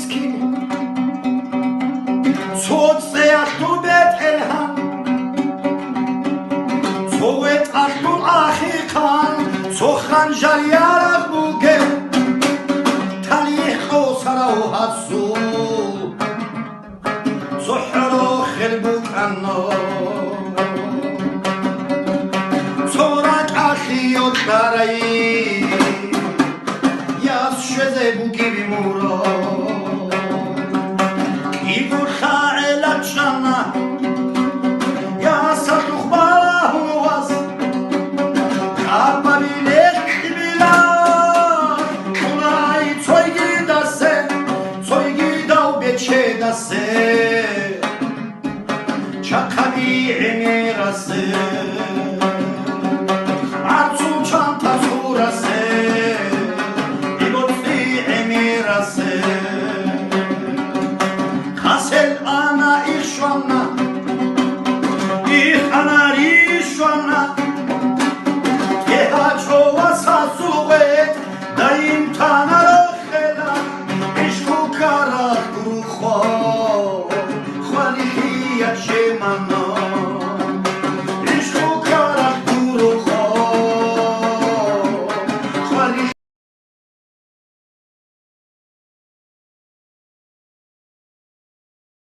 miskin Soğutsayattı bet elhan Soğut ahtun ahikan Soğan jaryarak bu gel Talih o sarau hatsu Zuhru khilbuk anno Sorak ahiyot barayi Yaz şeze bu gibi muro İbur kha'ilat şanna Ya saduh balahu vaz Kappa bilek bila Kulay soygi da se Soygi da u beçe da se Çakabi emirası